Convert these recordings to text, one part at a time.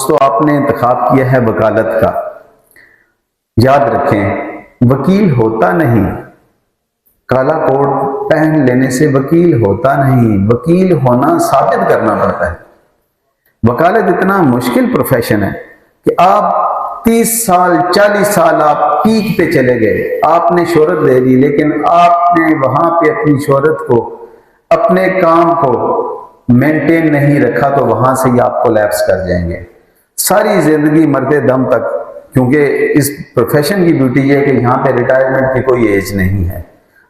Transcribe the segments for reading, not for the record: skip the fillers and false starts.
دوستو آپ نے انتخاب کیا ہے وکالت کا، یاد رکھیں وکیل ہوتا نہیں، کالا کوٹ پہن لینے سے وکیل ہوتا نہیں، وکیل ہونا ثابت کرنا پڑتا ہے۔ وکالت اتنا مشکل پروفیشن ہے کہ آپ 30 سال 40 سال آپ پیک پہ چلے گئے، آپ نے شہرت دے دی، لیکن آپ نے وہاں پہ اپنی شہرت کو، اپنے کام کو مینٹین نہیں رکھا تو وہاں سے ہی آپ کو لیپس کر جائیں گے ساری زندگی مرتے دم تک، کیونکہ اس پروفیشن کی بیوٹی یہ ہے کہ یہاں پہ ریٹائرمنٹ کی کوئی ایج نہیں ہے۔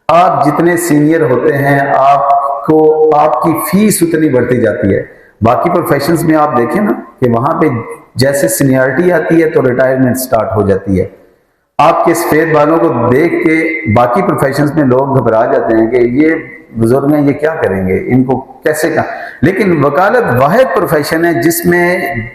آپ جتنے سینئر ہوتے ہیں آپ کی فیس اتنی بڑھتی جاتی ہے۔ باقی پروفیشنز میں آپ دیکھیں نا کہ وہاں پہ جیسے سینیارٹی آتی ہے تو ریٹائرمنٹ سٹارٹ ہو جاتی ہے۔ آپ کے سفید بالوں کو دیکھ کے باقی پروفیشنز میں لوگ گھبرا جاتے ہیں کہ یہ بزرگ ہیں، یہ کیا کریں گے، ان کو کیسے کہاں۔ لیکن وکالت واحد پروفیشن ہے جس میں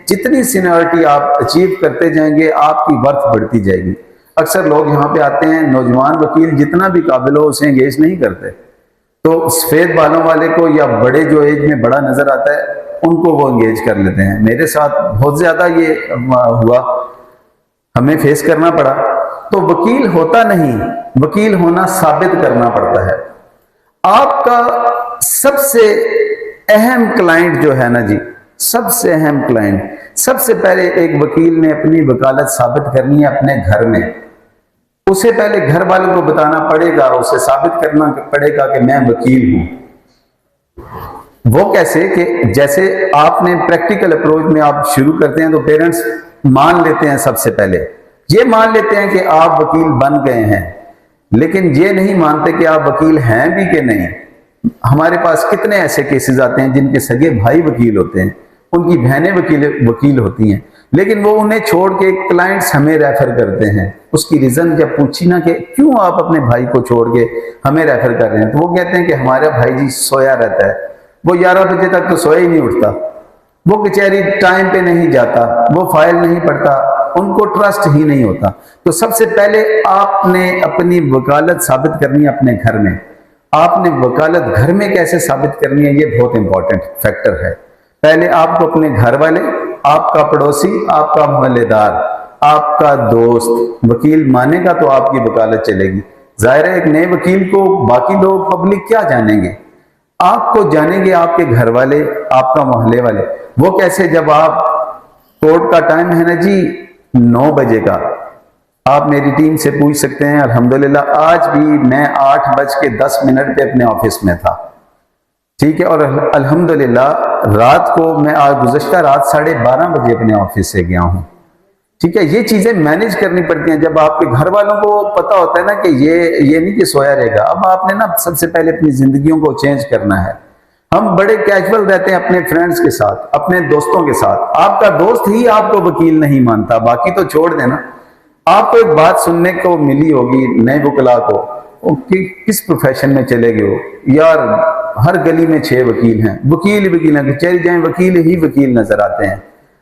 جتنی سینیارٹی آپ اچیو کرتے جائیں گے آپ کی ورتھ بڑھتی جائے گی۔ اکثر لوگ یہاں پہ آتے ہیں، نوجوان وکیل جتنا بھی قابل ہو اسے انگیج نہیں کرتے، تو سفید بالوں والے کو یا بڑے جو ایج میں بڑا نظر آتا ہے ان کو وہ انگیج کر لیتے ہیں۔ میرے ساتھ بہت زیادہ یہ ہوا، ہمیں فیس کرنا پڑا۔ تو وکیل ہوتا نہیں، وکیل ہونا ثابت کرنا پڑتا ہے۔ آپ کا سب سے اہم کلائنٹ جو ہے نا جی، سب سے اہم کلائنٹ، سب سے پہلے ایک وکیل نے اپنی وکالت ثابت کرنی ہے اپنے گھر میں۔ اسے پہلے گھر والوں کو بتانا پڑے گا، اسے ثابت کرنا پڑے گا کہ میں وکیل ہوں۔ وہ کیسے کہ جیسے آپ نے پریکٹیکل اپروچ میں آپ شروع کرتے ہیں تو پیرنٹس مان لیتے ہیں، سب سے پہلے یہ مان لیتے ہیں کہ آپ وکیل بن گئے ہیں، لیکن یہ نہیں مانتے کہ آپ وکیل ہیں بھی کہ نہیں۔ ہمارے پاس کتنے ایسے کیسز آتے ہیں جن کے سگے بھائی وکیل ہوتے ہیں، ان کی بہنیں وکیل ہوتی ہیں، لیکن وہ انہیں چھوڑ کے کلائنٹس ہمیں ریفر کرتے ہیں۔ اس کی ریزن جب پوچھی نا کہ کیوں آپ اپنے بھائی کو چھوڑ کے ہمیں ریفر کر رہے ہیں، تو وہ کہتے ہیں کہ ہمارا بھائی جی سویا رہتا ہے، وہ 11 بجے تک تو سویا ہی نہیں اٹھتا، وہ کچہری ٹائم پہ نہیں جاتا، وہ فائل نہیں پڑھتا، ان کو ٹرسٹ ہی نہیں ہوتا۔ تو سب سے پہلے آپ نے اپنی وکالت ثابت کرنی ہے اپنے گھر میں۔ آپ نے وکالت گھر میں کیسے ثابت کرنی ہے، یہ بہت امپورٹنٹ فیکٹر ہے۔ پہلے آپ کو اپنے گھر والے، آپ کا پڑوسی، آپ کا محلے دار، آپ کا دوست وکیل مانے گا تو آپ کی وکالت چلے گی۔ ظاہر ہے ایک نئے وکیل کو باقی لوگ پبلک کیا جانیں گے، آپ کو جانیں گے آپ کے گھر والے، آپ کا محلے والے۔ وہ کیسے، جب آپ کورٹ کا ٹائم ہے نا جی 9 بجے کا، آپ میری ٹیم سے پوچھ سکتے ہیں، الحمدللہ آج بھی میں 8:10 پہ اپنے آفس میں تھا، ٹھیک ہے، اور الحمدللہ رات کو میں آج گزشتہ رات 12:30 بجے اپنے آفس سے گیا ہوں، ٹھیک ہے۔ یہ چیزیں مینیج کرنی پڑتی ہیں جب آپ کے گھر والوں کو پتا ہوتا ہے نا کہ یہ نہیں کہ سویا رہے گا۔ اب آپ نے نا سب سے پہلے اپنی زندگیوں کو چینج کرنا ہے۔ ہم بڑے کیجول رہتے ہیں اپنے فرینڈز کے ساتھ، اپنے دوستوں کے ساتھ، آپ کا دوست ہی آپ کو وکیل نہیں مانتا، باقی تو چھوڑ دینا۔ آپ کو ایک بات سننے کو ملی ہوگی نئے وکلا کو کہ کس پروفیشن میں چلے گئے ہو، یار ہر گلی میں 6 وکیل ہیں، وکیل ہیں، چلے جائیں وکیل ہی وکیل نظر آتے ہیں۔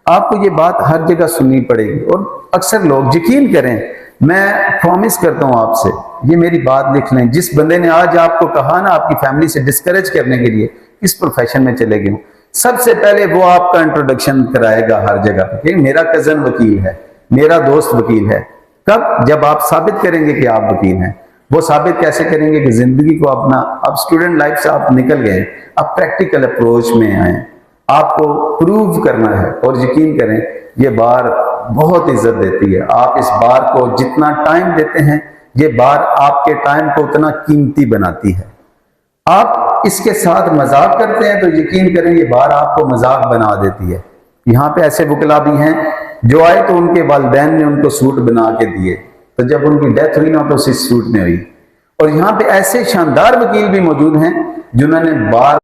آپ کو یہ بات ہر جگہ سننی پڑے گی، اور اکثر لوگ یقین کریں، میں پرومس کرتا ہوں آپ سے، یہ میری بات لکھ لیں، جس بندے نے آج آپ کو کہا نا آپ کی فیملی سے ڈسکریج کرنے کے لیے اس پروفیشن میں چلے گئے ہوں، سب سے پہلے وہ آپ کا انٹروڈکشن کرائے گا ہر جگہ کہ میرا کزن وکیل ہے، میرا دوست وکیل ہے۔ کب؟ جب آپ ثابت کریں گے کہ آپ وکیل ہیں۔ وہ ثابت کیسے کریں گے کہ زندگی کو اپنا، اب اسٹوڈنٹ لائف سے آپ نکل گئے، اب پریکٹیکل اپروچ میں آئیں، آپ کو پروو کرنا ہے، اور یقین کریں یہ بار بہت عزت دیتی ہے۔ آپ اس بار کو جتنا ٹائم دیتے ہیں، یہ بار آپ کے ٹائم کو اتنا قیمتی بناتی ہے۔ آپ اس کے ساتھ مذاق کرتے ہیں تو یقین کریں یہ بار آپ کو مذاق بنا دیتی ہے۔ یہاں پہ ایسے وکلا بھی ہیں جو آئے تو ان کے والدین نے ان کو سوٹ بنا کے دیے، تو جب ان کی ڈیتھ ہوئی نا تو اسی سوٹ میں ہوئی۔ اور یہاں پہ ایسے شاندار وکیل بھی موجود ہیں جنہوں نے بار